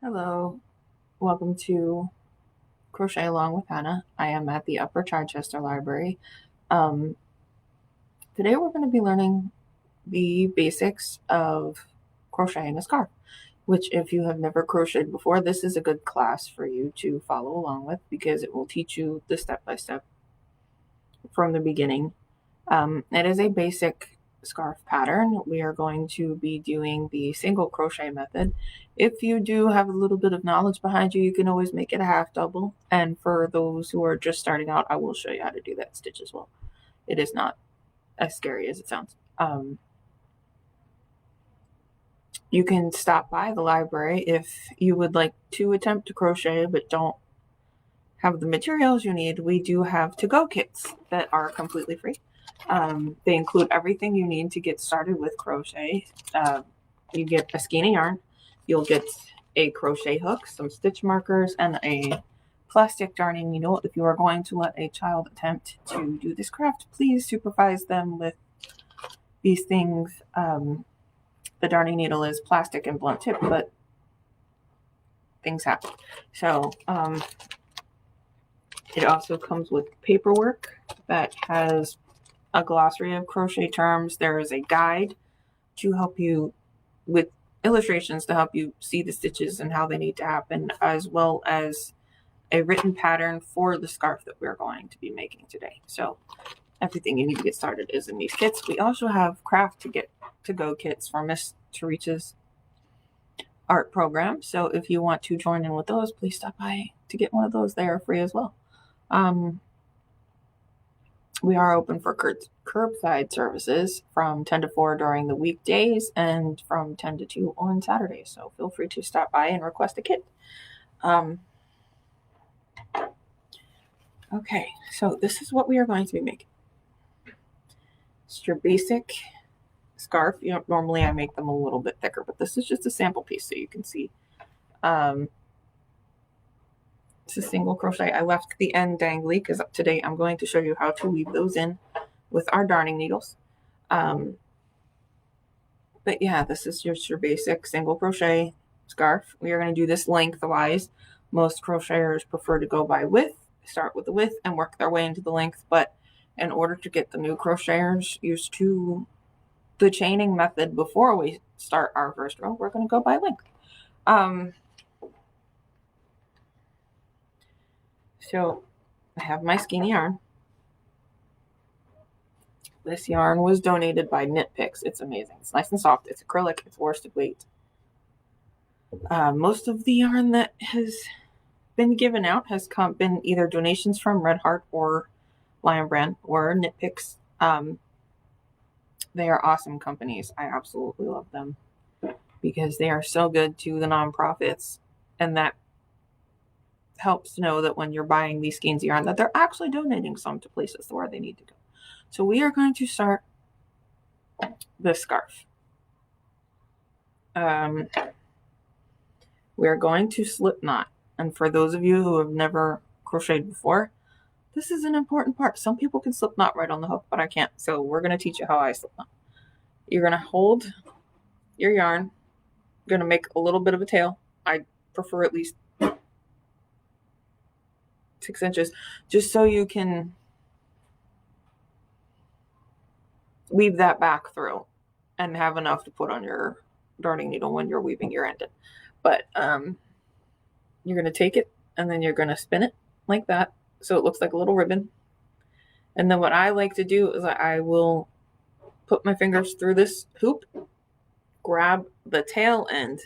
Hello, welcome to Crochet Along with Hannah. I am at the Upper Chichester Library. Um, Today we're going to be learning the basics of crocheting a scarf, which if you have never crocheted before, this is a good class for you to follow along with because it will teach you the step-by-step from the beginning. It is a basic scarf pattern. We are going to be doing the single crochet method. If you do have a little bit of knowledge behind you, you can always make it a half double. And for those who are just starting out, I will show you how to do that stitch as well. It is not as scary as it sounds. You can stop by the library if you would like to attempt to crochet but don't have the materials you need. We do have to-go kits that are completely free. They include everything you need to get started with crochet. You get a skein of yarn, you'll get a crochet hook, some stitch markers, and a plastic darning needle. If you are going to let a child attempt to do this craft, please supervise them with these things. The darning needle is plastic and blunt tip, but things happen. So it also comes with paperwork that has a glossary of crochet terms. There is a guide to help you with illustrations to help you see the stitches and how they need to happen, as well as a written pattern for the scarf that we're going to be making today. So everything you need to get started is in these kits. We also have craft to go kits for Miss Teresa's art program. So if you want to join in with those, please stop by to get one of those. They are free as well. We are open for curbside services from 10 to 4 during the weekdays and from 10 to 2 on Saturdays. So feel free to stop by and request a kit. Okay, so this is what we are going to be making. It's your basic scarf. Normally I make them a little bit thicker, but this is just a sample piece so you can see. It's a single crochet. I left the end dangly because today I'm going to show you how to weave those in with our darning needles. But yeah, this is just your basic single crochet scarf. We are going to do this lengthwise. Most crocheters prefer to go by width, start with the width and work their way into the length. But in order to get the new crocheters used to the chaining method before we start our first row, we're going to go by length. So I have my skein yarn. This yarn was donated by Knit Picks. It's amazing. It's nice and soft. It's acrylic. It's worsted weight. Most of the yarn that has been given out has been either donations from Red Heart or Lion Brand or Knit Picks. They are awesome companies. I absolutely love them because they are so good to the nonprofits, and that helps to know that when you're buying these skeins of yarn that they're actually donating some to places where they need to go. So we are going to start this scarf. We're going to slip knot. And for those of you who have never crocheted before, this is an important part. Some people can slip knot right on the hook, but I can't. So we're going to teach you how I slip knot. You're going to hold your yarn. You're going to make a little bit of a tail. I prefer at least 6 inches, just so you can weave that back through and have enough to put on your darning needle when you're weaving your end in. But you're going to take it and then you're going to spin it like that so it looks like a little ribbon. And then what I like to do is I will put my fingers through this hoop, grab the tail end,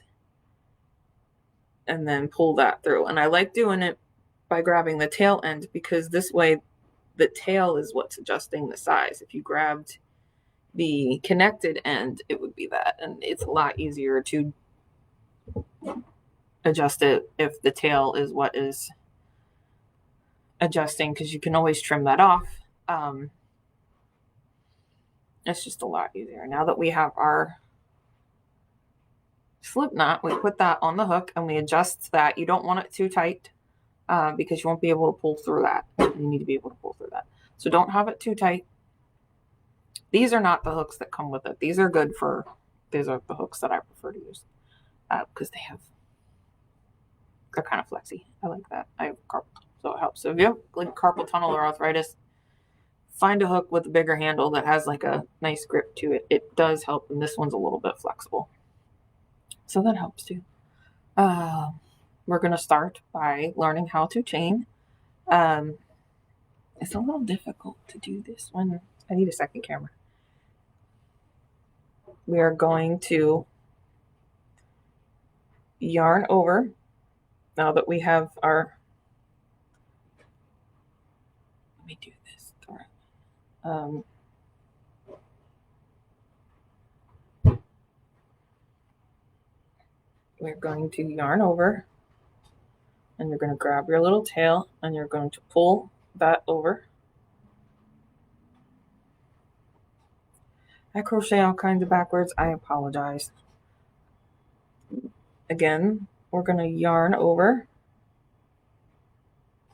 and then pull that through. And I like doing it by grabbing the tail end because this way the tail is what's adjusting the size. If you grabbed the connected end, it would be that. And it's a lot easier to adjust it if the tail is what is adjusting, because you can always trim that off. It's just a lot easier. Now that we have our slip knot, we put that on the hook and we adjust that. You don't want it too tight because you won't be able to pull through that. You need to be able to pull through that. So don't have it too tight. These are not the hooks that come with it. These are good for, these are the hooks that I prefer to use because they have they're kind of flexy. I like that. I have carpal, so it helps. So if you have like carpal tunnel or arthritis, find a hook with a bigger handle that has like a nice grip to it. It does help, and this one's a little bit flexible. So that helps too. We're going to start by learning how to chain. It's a little difficult to do this one. I need a second camera. We are going to yarn over now that we have our, let me do this. We're going to yarn over, and you're going to grab your little tail and you're going to pull that over. I crochet all kinds of backwards. I apologize. Again, we're going to yarn over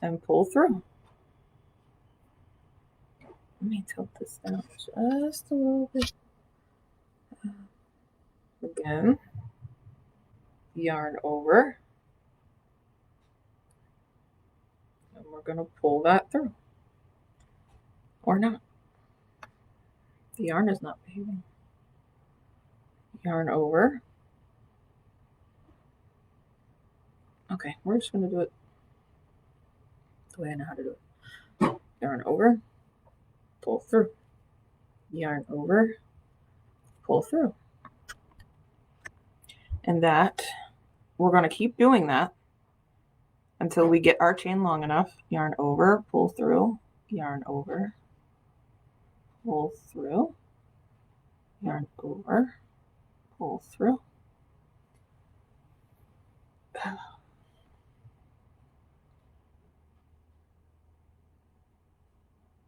and pull through. Let me tilt this down just a little bit. Again, yarn over, and we're going to pull that through. Or not. The yarn is not behaving. Yarn over. Okay, we're just going to do it the way I know how to do it. Yarn over, pull through. Yarn over, pull through. And that, we're going to keep doing that until we get our chain long enough. Yarn over, pull through, yarn over, pull through, yarn over, pull through. And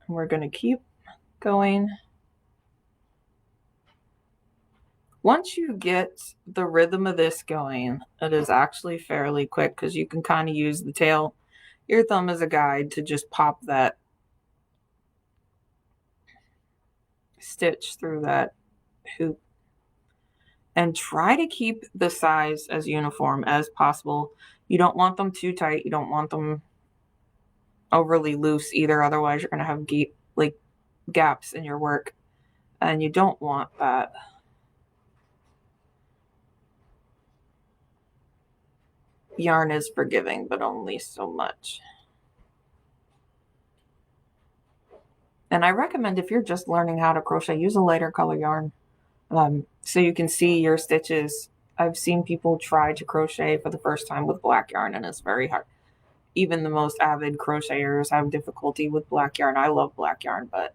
we're going to keep going. Once you get the rhythm of this going, it is actually fairly quick because you can kind of use the tail, your thumb as a guide to just pop that stitch through that hoop. And try to keep the size as uniform as possible. You don't want them too tight. You don't want them overly loose either. Otherwise, you're going to have gaps in your work. And you don't want that. Yarn is forgiving, but only so much. And I recommend if you're just learning how to crochet, use a lighter color yarn so you can see your stitches. I've seen people try to crochet for the first time with black yarn, and it's very hard. Even the most avid crocheters have difficulty with black yarn. I love black yarn, but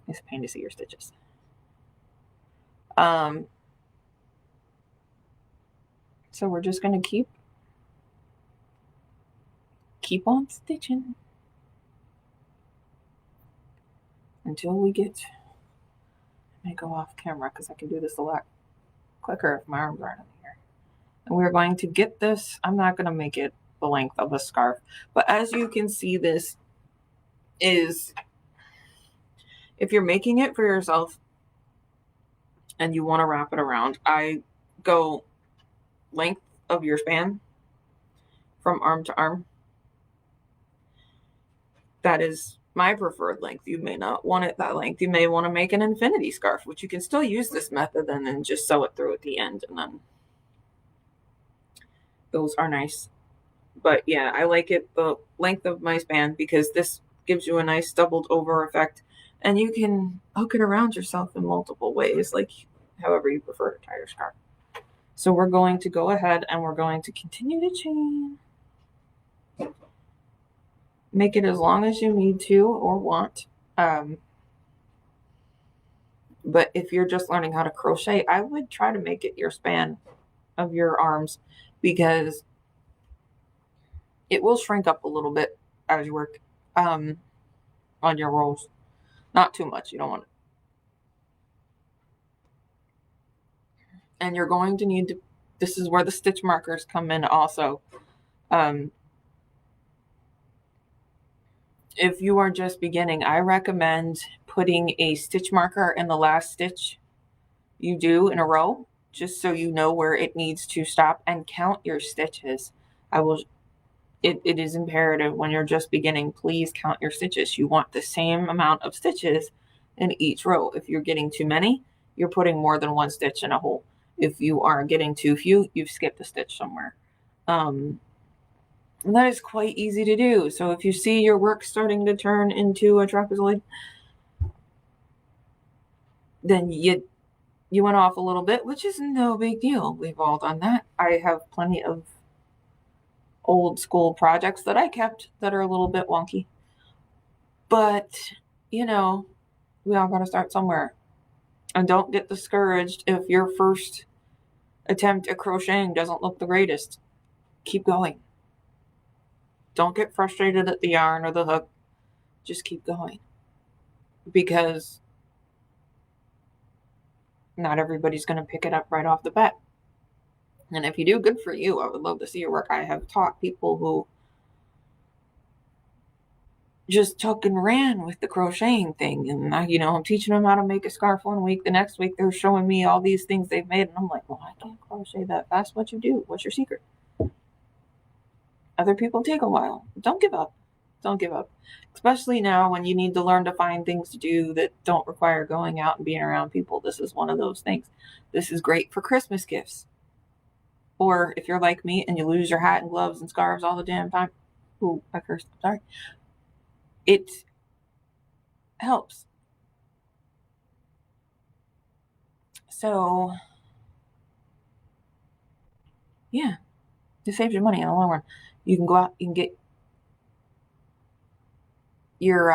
it's a pain to see your stitches. So we're just going to keep on stitching until we get, I may go off camera because I can do this a lot quicker if my arms aren't in here. And we're going to get this, I'm not going to make it the length of a scarf, but as you can see, this is, if you're making it for yourself and you want to wrap it around, I go length of your span from arm to arm. That is my preferred length. You may not want it that length. You may want to make an infinity scarf, which you can still use this method and then just sew it through at the end, and then those are nice. But yeah, I like it the length of my span because this gives you a nice doubled over effect, and you can hook it around yourself in multiple ways, like however you prefer to tie your scarf. So we're going to go ahead and we're going to continue to chain. Make it as long as you need to or want. But if you're just learning how to crochet, I would try to make it your span of your arms because it will shrink up a little bit as you work on your rolls. Not too much. You don't want it. And you're going to need to, this is where the stitch markers come in also. If you are just beginning, I recommend putting a stitch marker in the last stitch you do in a row just so you know where it needs to stop, and count your stitches. It is imperative when you're just beginning, please count your stitches. You want the same amount of stitches in each row. If you're getting too many, you're putting more than one stitch in a hole. If you are getting too few, you've skipped a stitch somewhere. And that is quite easy to do. So if you see your work starting to turn into a trapezoid, then you went off a little bit, which is no big deal. We've all done that. I have plenty of old school projects that I kept that are a little bit wonky. But, you know, we all got to start somewhere. And don't get discouraged if your first attempt at crocheting doesn't look the greatest. Keep going. Don't get frustrated at the yarn or the hook. Just keep going. Because not everybody's going to pick it up right off the bat. And if you do, good for you. I would love to see your work. I have taught people who just took and ran with the crocheting thing. And I'm teaching them how to make a scarf one week. The next week, they're showing me all these things they've made. And I'm like, well, I can't crochet that fast. What you do? What's your secret? Other people take a while. Don't give up. Don't give up. Especially now when you need to learn to find things to do that don't require going out and being around people. This is one of those things. This is great for Christmas gifts. Or if you're like me and you lose your hat and gloves and scarves all the damn time. Ooh, I cursed. Sorry. It helps. So, yeah, it saves you money in the long run. You can go out, you can get your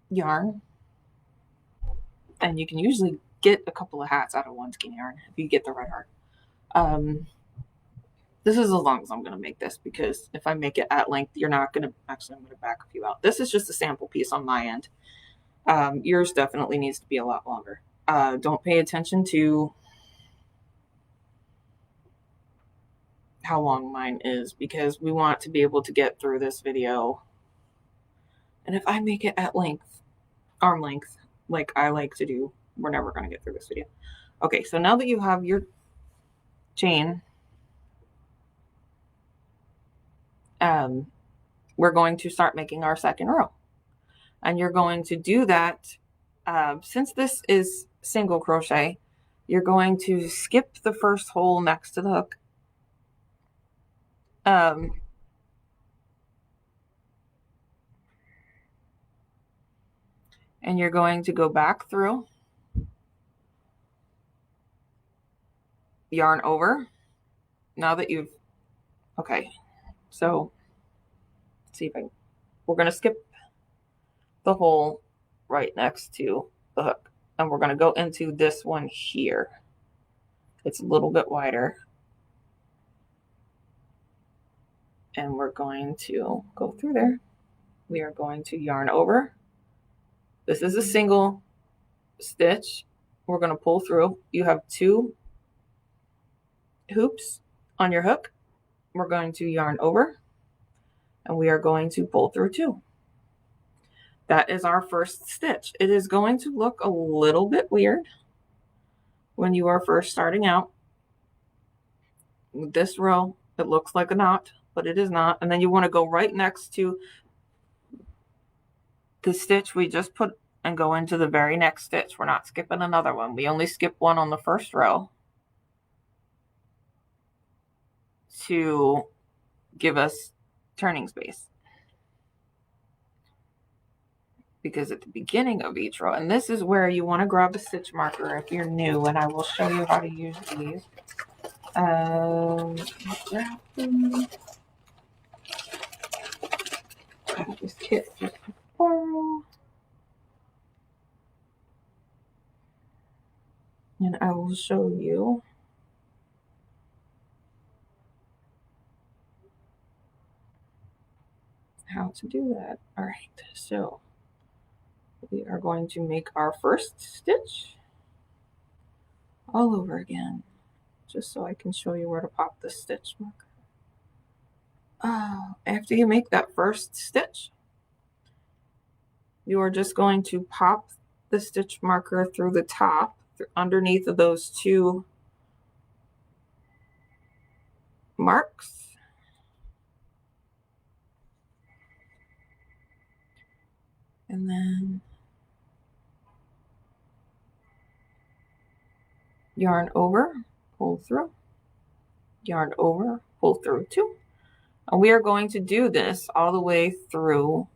yarn, and you can usually get a couple of hats out of one skein yarn if you get the right art. This is as long as I'm going to make this, because if I make it at length, you're not going to, actually I'm going to back a few out. This is just a sample piece on my end. Yours definitely needs to be a lot longer. Don't pay attention to how long mine is, because we want to be able to get through this video. And if I make it at length, arm length, like I like to do, we're never going to get through this video. Okay, so now that you have your chain, we're going to start making our second row. And you're going to do that, since this is single crochet, you're going to skip the first hole next to the hook. And you're going to go back through, yarn over. Now that you've, okay, so let's see if we're going to skip the hole right next to the hook, and we're going to go into this one here. It's a little bit wider, and we're going to go through there. We are going to yarn over. This is a single stitch. We're going to pull through. You have 2 hoops on your hook. We're going to yarn over, and we are going to pull through 2. That is our first stitch. It is going to look a little bit weird when you are first starting out. With this row, it looks like a knot, but it is not. And then you want to go right next to the stitch we just put and go into the very next stitch. We're not skipping another one. We only skip one on the first row to give us turning space. Because at the beginning of each row, and this is where you want to grab a stitch marker if you're new, and I will show you how to use these. This kit just to borrow. And I will show you how to do that. All right, so we are going to make our first stitch all over again, just so I can show you where to pop the stitch marker. After you make that first stitch, you are just going to pop the stitch marker through the top underneath of those two marks. And then yarn over, pull through, yarn over, pull through 2. And we are going to do this all the way through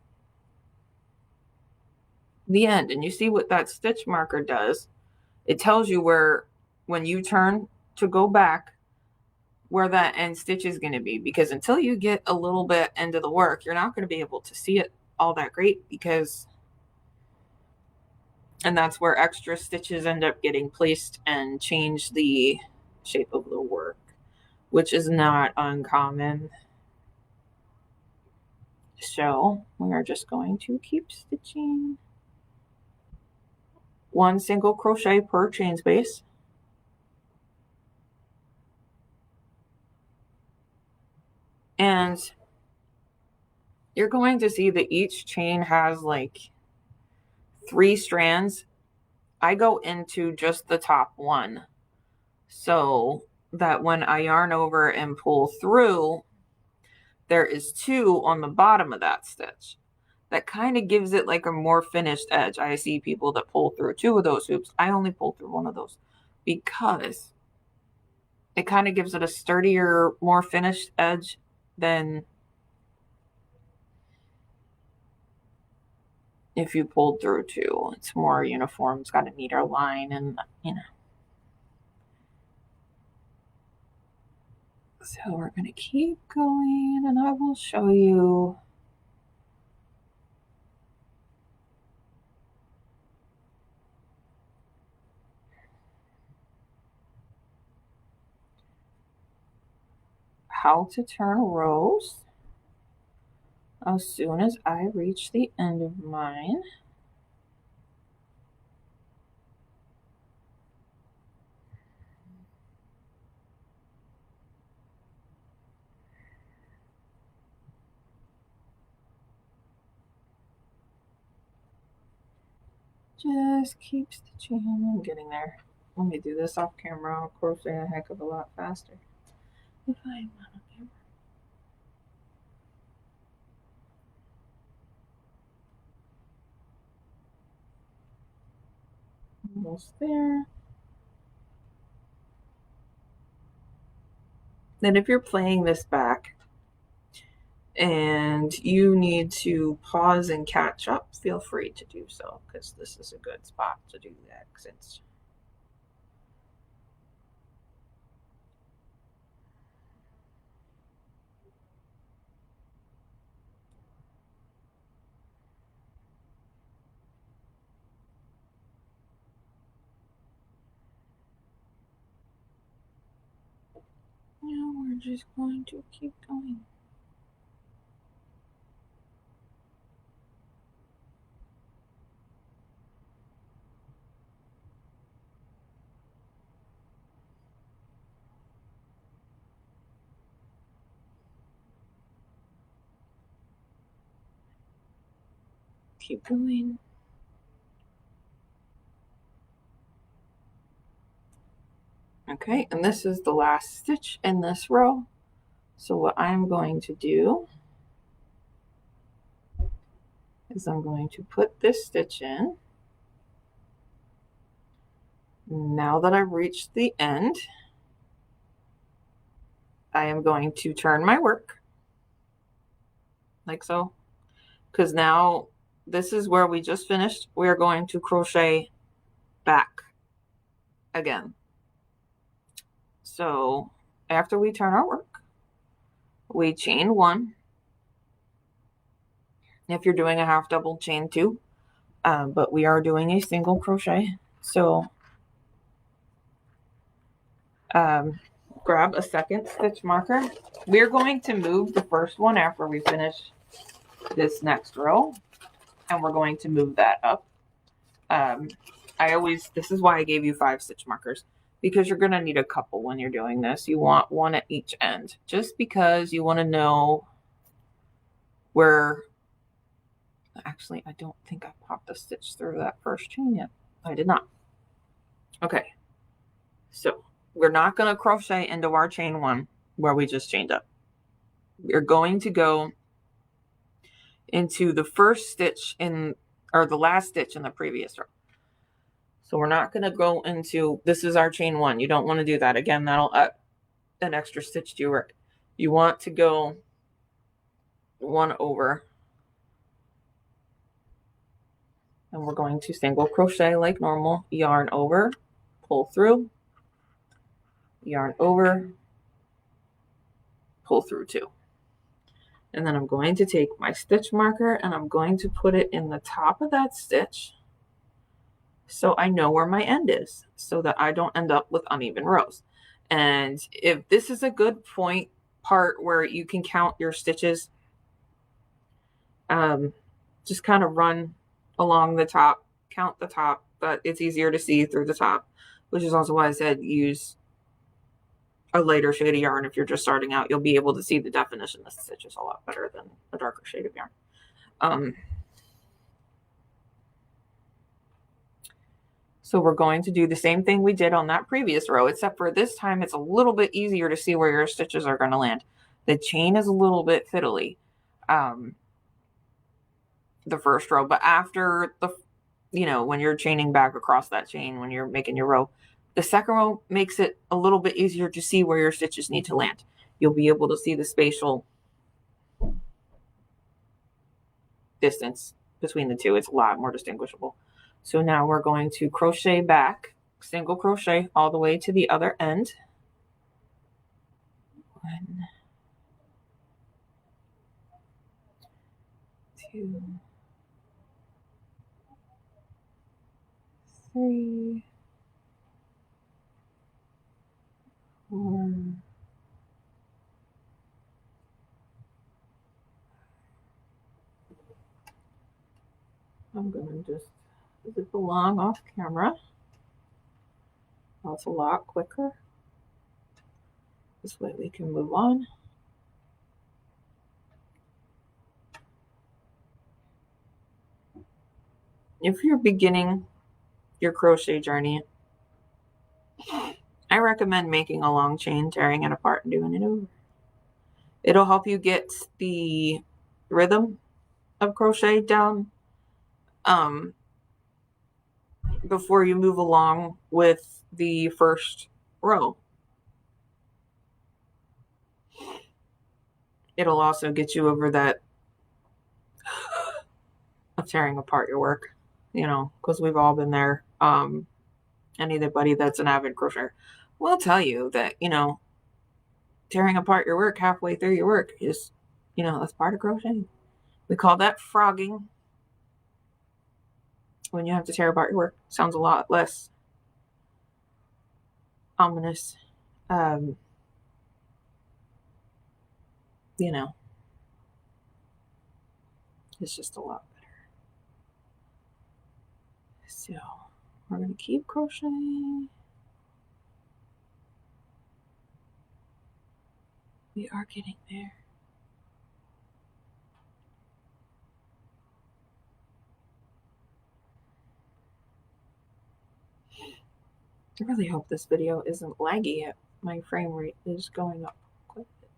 the end. And you see what that stitch marker does? It tells you where, when you turn to go back, where that end stitch is going to be, because until you get a little bit into the work, you're not going to be able to see it all that great, because, and that's where extra stitches end up getting placed and change the shape of the work, which is not uncommon. So we are just going to keep stitching 1 single crochet per chain space. And you're going to see that each chain has like 3 strands. I go into just the top one, so that when I yarn over and pull through, there is 2 on the bottom of that stitch. That kind of gives it like a more finished edge. I see people that pull through 2 of those hoops. I only pull through 1 of those because it kind of gives it a sturdier, more finished edge than if you pulled through 2. It's more uniform. It's got a neater line, and you know. So we're going to keep going, and I will show you how to turn rows as soon as I reach the end of mine. Just keep stitching. I'm getting there. Let me do this off camera. I'll crochet a heck of a lot faster if I'm on camera. Almost there. Then if you're playing this back and you need to pause and catch up, feel free to do so, because this is a good spot to do that, since now we're just going to keep going. Keep going. Okay, and this is the last stitch in this row. So what I'm going to do is I'm going to put this stitch in. Now that I've reached the end, I am going to turn my work like so, because now this is where we just finished. We're going to crochet back again. So after we turn our work, we chain 1. If you're doing a half double, chain 2, but we are doing a single crochet. So grab a second stitch marker. We're going to move the first one after we finish this next row, and we're going to move that up. This is why I gave you 5 stitch markers, because you're going to need a couple when you're doing this. You want 1 at each end, just because you want to know where. Actually, I don't think I popped a stitch through that first chain yet. I did not. Okay, so we're not going to crochet into our chain one where we just chained up. We're going to go into the first stitch in, or the last stitch in the previous row. So we're not going to go into, this is our chain one. You don't want to do that. Again, that'll add an extra stitch to your work. You want to go one over, and we're going to single crochet like normal, yarn over, pull through, yarn over, pull through two. And then I'm going to take my stitch marker and I'm going to put it in the top of that stitch so I know where my end is, so that I don't end up with uneven rows. And if this is a good part where you can count your stitches, just kind of run along the top, count the top, but it's easier to see through the top, which is also why I said use a lighter shade of yarn. If you're just starting out, you'll be able to see the definition of the stitches a lot better than a darker shade of yarn. So we're going to do the same thing we did on that previous row, except for this time it's a little bit easier to see where your stitches are going to land. The chain is a little bit fiddly, the first row, but after the, when you're chaining back across that chain, when you're making your row, the second row makes it a little bit easier to see where your stitches need to land. You'll be able to see the spatial distance between the two. It's a lot more distinguishable. So now we're going to crochet back, single crochet all the way to the other end. 1, 2, 3, 4. I'm going to just zip along off camera. That's a lot quicker. This way we can move on. If you're beginning your crochet journey, I recommend making a long chain, tearing it apart and doing it over. It'll help you get the rhythm of crochet down before you move along with the first row. It'll also get you over that of tearing apart your work, because we've all been there. Anybody that's an avid crocheter will tell you that, tearing apart your work halfway through your work is, that's part of crocheting. We call that frogging. When you have to tear apart your work, sounds a lot less ominous. It's just a lot better. So we're going to keep crocheting. We are getting there. I really hope this video isn't laggy yet. My frame rate is going up quite a bit.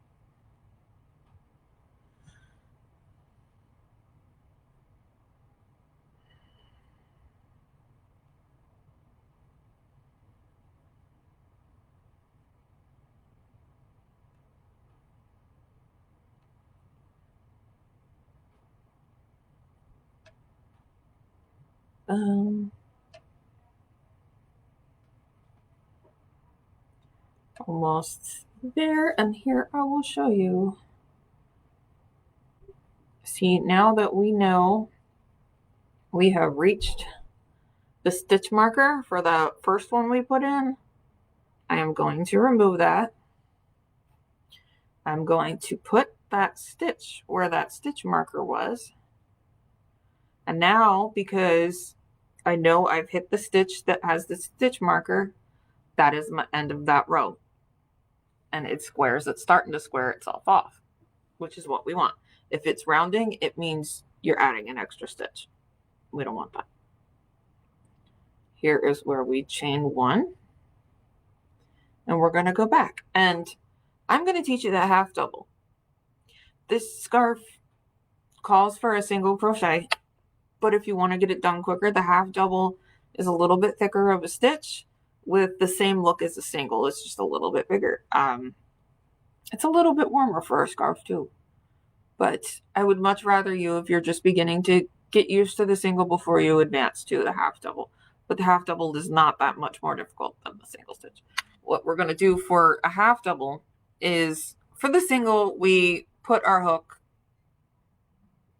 Almost there, and here I will show you. See, now that we know we have reached the stitch marker for the first one we put in, I am going to remove that. I'm going to put that stitch where that stitch marker was. And now, because I know I've hit the stitch that has the stitch marker, that is my end of that row. And it squares, it's starting to square itself off, which is what we want. If it's rounding, it means you're adding an extra stitch. We don't want that. here is where we chain 1, and we're going to go back, and I'm going to teach you that half double. This scarf calls for a single crochet, but if you want to get it done quicker, the half double is a little bit thicker of a stitch with the same look as a single. It's just a little bit bigger. It's a little bit warmer for a scarf too, but I would much rather you, if you're just beginning to get used to the single before you advance to the half double. But the half double is not that much more difficult than the single stitch. What we're going to do for a half double is, for the single, we put our hook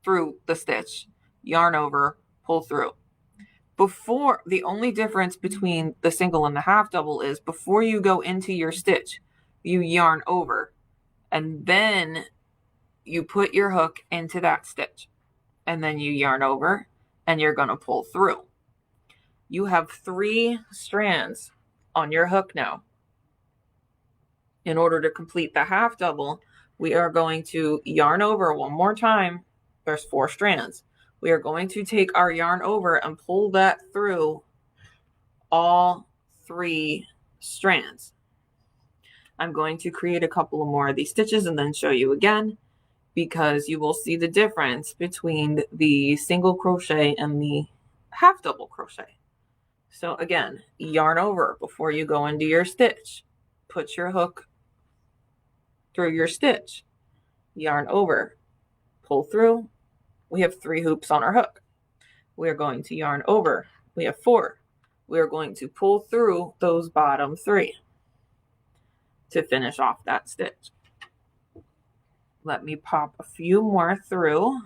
through the stitch, yarn over, pull through. Before, the only difference between the single and the half double is before you go into your stitch, you yarn over, and then you put your hook into that stitch, and then you yarn over, and you're going to pull through. You have 3 strands on your hook now. In order to complete the half double, we are going to yarn over one more time. There's 4 strands. We are going to take our yarn over and pull that through all 3 strands. I'm going to create a couple of more of these stitches and then show you again, because you will see the difference between the single crochet and the half double crochet. So again, yarn over before you go into your stitch. Put your hook through your stitch. Yarn over, pull through. We have 3 hoops on our hook. We are going to yarn over. We have 4. We are going to pull through those bottom 3 to finish off that stitch. Let me pop a few more through,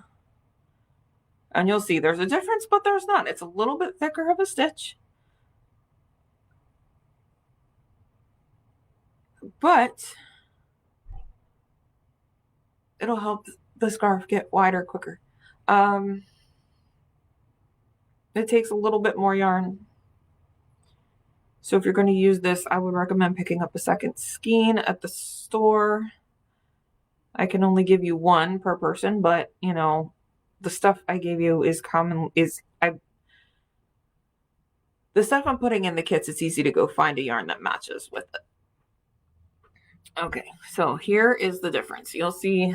and you'll see there's a difference, but there's not. It's a little bit thicker of a stitch, but it'll help the scarf get wider quicker. It takes a little bit more yarn. So if you're going to use this, I would recommend picking up a second skein at the store. I can only give you 1 per person, but you know, the stuff I gave you is common. The stuff I'm putting in the kits, it's easy to go find a yarn that matches with it. Okay, so here is the difference. You'll see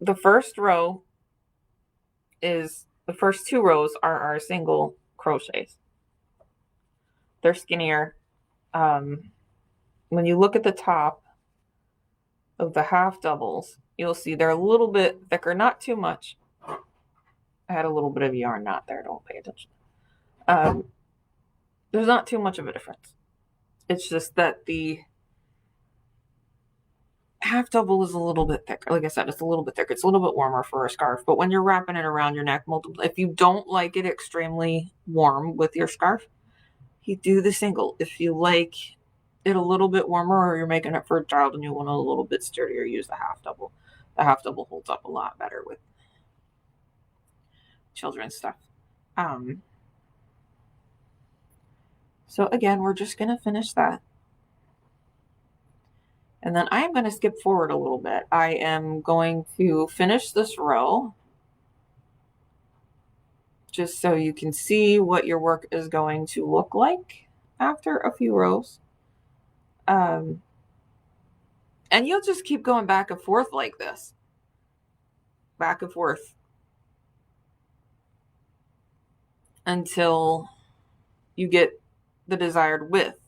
the first row is, the first 2 rows are our single crochets. They're skinnier. When you look at the top of the half doubles, you'll see they're a little bit thicker, not too much. I had a little bit of yarn knot there, don't pay attention. There's not too much of a difference. It's just that the half double is a little bit thicker. Like I said, it's a little bit thicker. It's a little bit warmer for a scarf, but when you're wrapping it around your neck, if you don't like it extremely warm with your scarf, you do the single. If you like it a little bit warmer, or you're making it for a child and you want it a little bit sturdier, use the half double. The half double holds up a lot better with children's stuff. So again, we're just going to finish that. And then I am going to skip forward a little bit. I am going to finish this row just so you can see what your work is going to look like after a few rows. And you'll just keep going back and forth like this. Back and forth. Until you get the desired width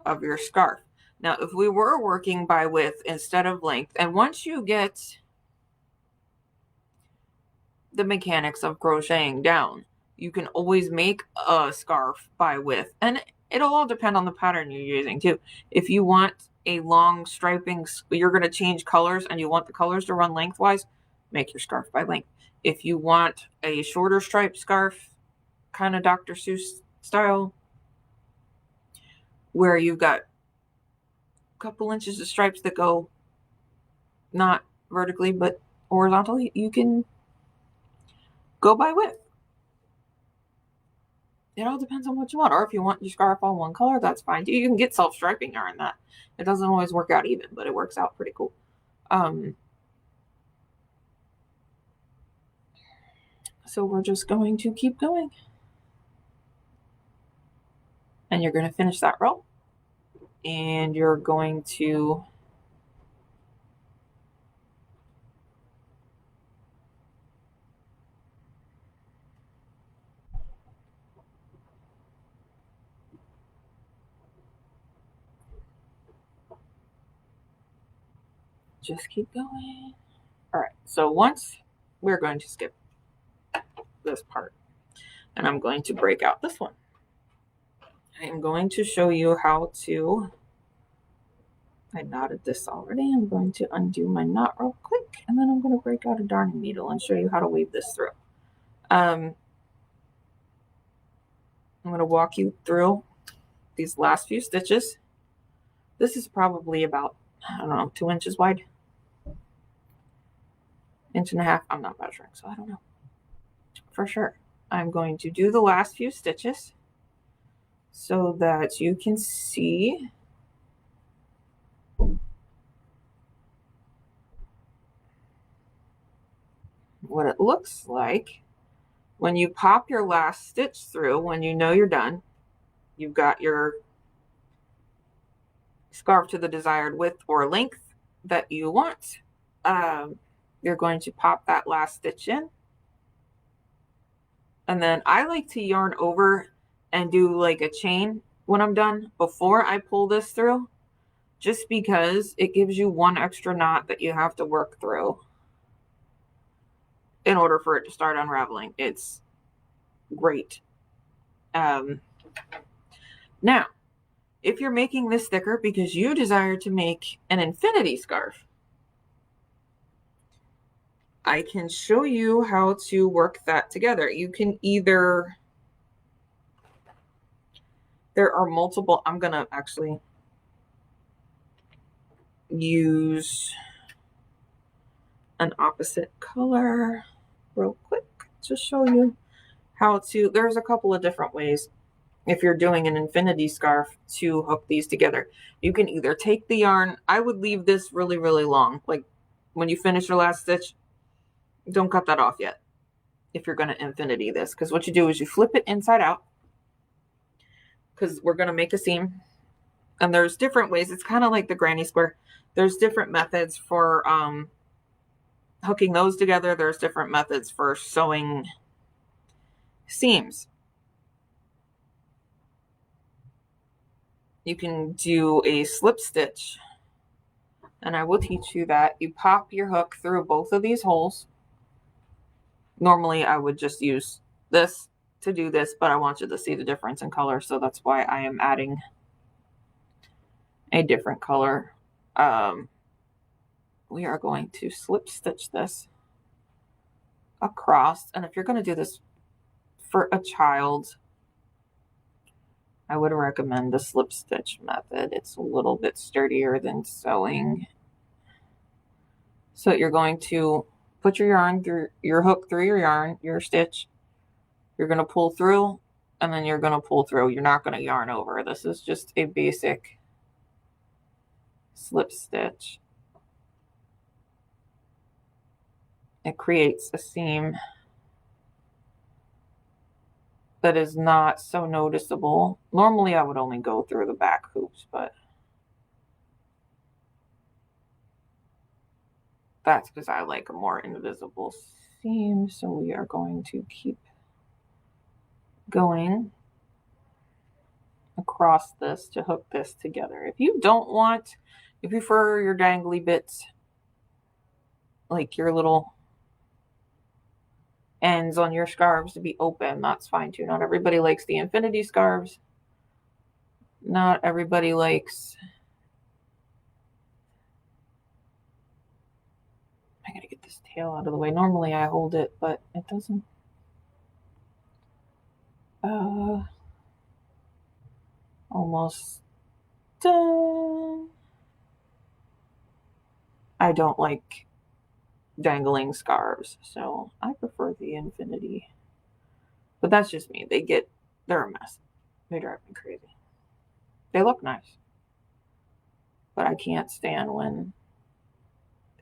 of your scarf. Now, if we were working by width instead of length, and once you get the mechanics of crocheting down, you can always make a scarf by width. And it'll all depend on the pattern you're using too. If you want a long striping, you're going to change colors and you want the colors to run lengthwise, make your scarf by length. If you want a shorter striped scarf, kind of Dr. Seuss style, where you've got a couple inches of stripes that go not vertically but horizontally, you can go by width. It all depends on what you want. Or if you want your scarf all one color, that's fine too. You can get self-striping yarn that. It doesn't always work out even, but it works out pretty cool. So we're just going to keep going. and you're going to finish that row, and you're going to just keep going. All right, so once we're going to skip this part, and I'm going to break out this one. I am going to show you how to, I knotted this already. I'm going to undo my knot real quick, and then I'm going to break out a darning needle and show you how to weave this through. I'm going to walk you through these last few stitches. This is probably about, I don't know, 2 inches wide. 1.5 inches. I'm not measuring, so I don't know for sure. I'm going to do the last few stitches so that you can see what it looks like when you pop your last stitch through. When you know you're done, you've got your scarf to the desired width or length that you want. You're going to pop that last stitch in, and then I like to yarn over and do like a chain when I'm done before I pull this through, just because it gives you one extra knot that you have to work through in order for it to start unraveling. It's great. Now, if you're making this thicker because you desire to make an infinity scarf, I can show you how to work that together. You can either, there are multiple, I'm going to actually use an opposite color real quick to show you how to, there's a couple of different ways if you're doing an infinity scarf to hook these together. You can either take the yarn, I would leave this really, really long. Like when you finish your last stitch, don't cut that off yet if you're going to infinity this, because what you do is you flip it inside out, because we're going to make a seam. And there's different ways. It's kind of like the granny square. There's different methods for hooking those together. There's different methods for sewing seams. You can do a slip stitch, and I will teach you that. You pop your hook through both of these holes. Normally I would just use this to do this, but I want you to see the difference in color, so that's why I am adding a different color. We are going to slip stitch this across, and if you're going to do this for a child, I would recommend the slip stitch method. It's a little bit sturdier than sewing. So you're going to put your yarn through your hook through your yarn, your stitch. You're going to pull through, and then you're going to pull through. You're not going to yarn over. This is just a basic slip stitch. It creates a seam that is not so noticeable. Normally I would only go through the back hoops, but that's because I like a more invisible seam. So we are going to keep going across this to hook this together. If you don't want, if you prefer your dangly bits, like your little ends on your scarves to be open, that's fine too. Not everybody likes the infinity scarves. Not everybody likes, I gotta get this tail out of the way. Normally I hold it, but it doesn't. Almost done. I don't like dangling scarves, so I prefer the infinity. But that's just me. They're a mess. They drive me crazy. They look nice, but I can't stand when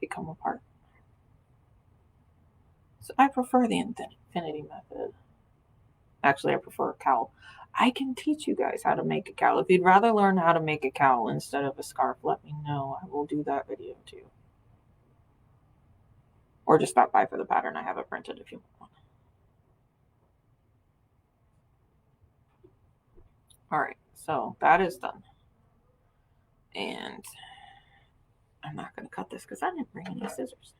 they come apart. So I prefer the infinity method. Actually, I prefer a cowl. I can teach you guys how to make a cowl. If you'd rather learn how to make a cowl instead of a scarf, let me know. I will do that video too. Or just stop by for the pattern. I have it printed if you want. All right, so that is done. And I'm not going to cut this because I didn't bring any scissors.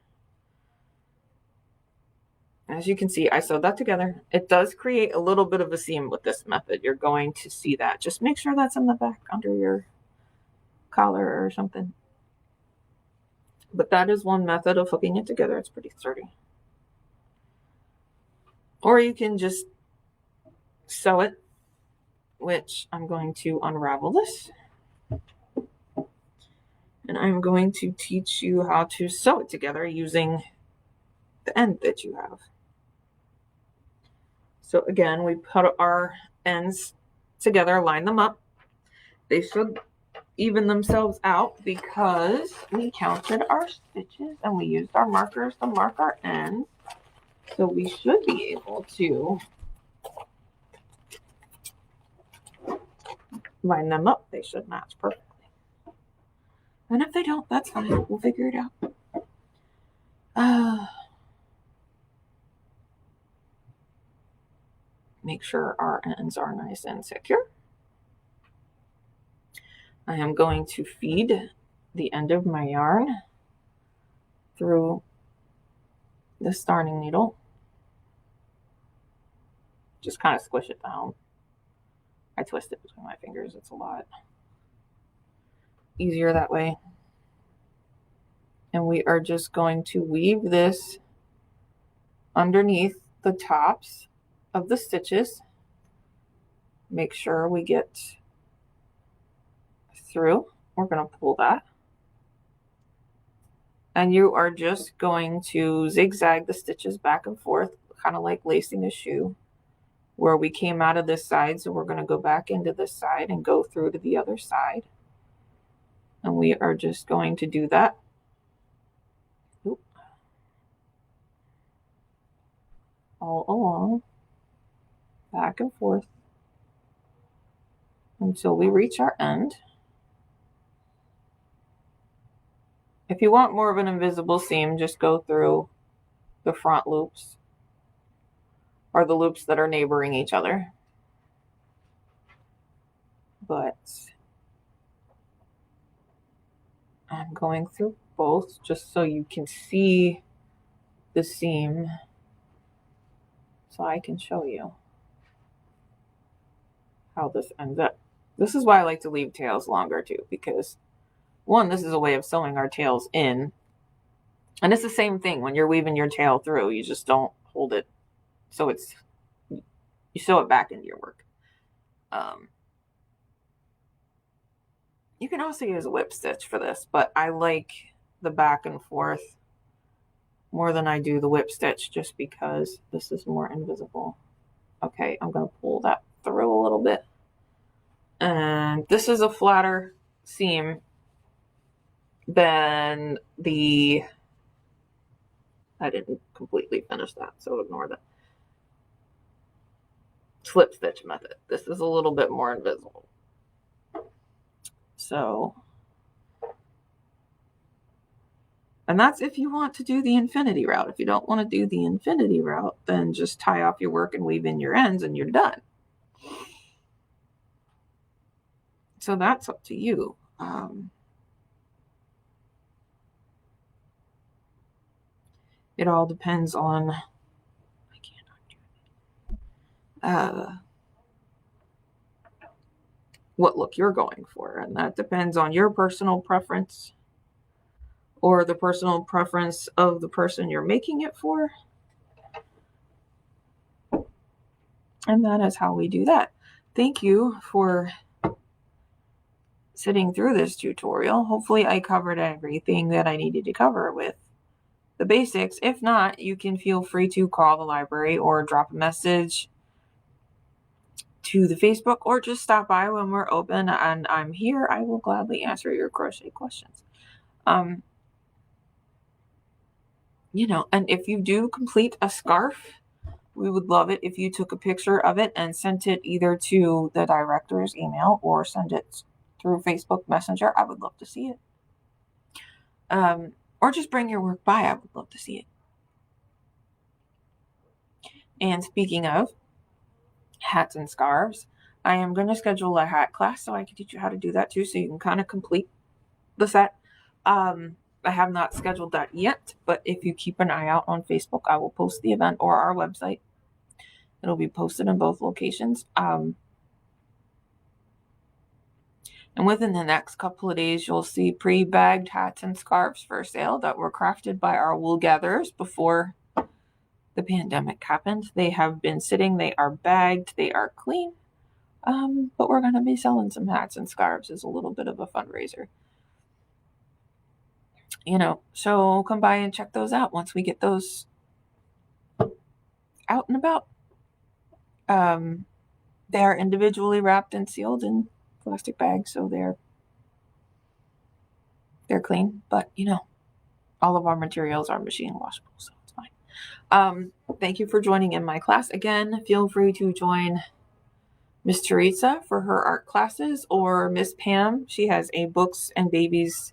As you can see, I sewed that together. It does create a little bit of a seam with this method. You're going to see that. Just make sure that's in the back under your collar or something. But that is one method of hooking it together. It's pretty sturdy. Or you can just sew it, which I'm going to unravel this. And I'm going to teach you how to sew it together using the end that you have. So again, we put our ends together, line them up. They should even themselves out because we counted our stitches and we used our markers to mark our ends. So we should be able to line them up. They should match perfectly. And if they don't, that's fine. We'll figure it out. Make sure our ends are nice and secure. I am going to feed the end of my yarn through this darning needle. Just kind of squish it down. I twist it between my fingers. It's a lot easier that way. And we are just going to weave this underneath the tops of the stitches. Make sure we get through. We're going to pull that. And you are just going to zigzag the stitches back and forth, kind of like lacing a shoe, where we came out of this side. So we're going to go back into this side and go through to the other side. And we are just going to do that. Oop. All along, back and forth, until we reach our end. If you want more of an invisible seam, just go through the front loops or the loops that are neighboring each other. But I'm going through both just so you can see the seam, so I can show you how this ends up. This is why I like to leave tails longer too, because one, this is a way of sewing our tails in. And it's the same thing when you're weaving your tail through. You just don't hold it. So you sew it back into your work. You can also use a whip stitch for this, but I like the back and forth more than I do the whip stitch just because this is more invisible. Okay, I'm going to pull that through a little bit. And this is a flatter seam than the... I didn't completely finish that, so ignore that. Slip stitch method. This is a little bit more invisible. So, and that's if you want to do the infinity route. If you don't want to do the infinity route, then just tie off your work and weave in your ends and you're done. So that's up to you. It all depends on, I cannot do it. What look you're going for, and that depends on your personal preference or the personal preference of the person you're making it for. And that is how we do that. Thank you for sitting through this tutorial. Hopefully I covered everything that I needed to cover with the basics. If not, you can feel free to call the library or drop a message to the Facebook or just stop by when we're open and I'm here. I will gladly answer your crochet questions. You know, and if you do complete a scarf, we would love it if you took a picture of it and sent it either to the director's email or send it through Facebook Messenger. I would love to see it. Or just bring your work by. I would love to see it. And speaking of hats and scarves, I am going to schedule a hat class so I can teach you how to do that too, so you can kind of complete the set. I have not scheduled that yet, but if you keep an eye out on Facebook, I will post the event or our website. It'll be posted in both locations. And within the next couple of days, you'll see pre-bagged hats and scarves for sale that were crafted by our wool gatherers before the pandemic happened. They have been sitting, they are bagged, they are clean. But we're going to be selling some hats and scarves as a little bit of a fundraiser. So come by and check those out once we get those out and about. They are individually wrapped and sealed in plastic bags, so they're clean, but all of our materials are machine washable, so it's fine. Thank you for joining in my class. Again, feel free to join Miss Teresa for her art classes, or Miss Pam. She has a books and babies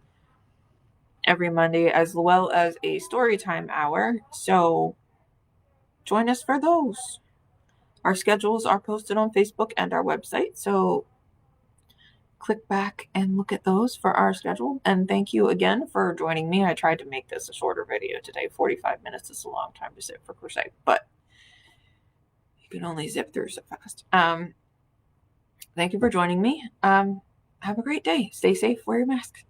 every Monday, as well as a story time hour. So join us for those. Our schedules are posted on Facebook and our website, so click back and look at those for our schedule. And thank you again for joining me. I tried to make this a shorter video today. 45 minutes is a long time to sit for crochet, but you can only zip through so fast. Thank you for joining me. Have a great day. Stay safe. Wear your mask.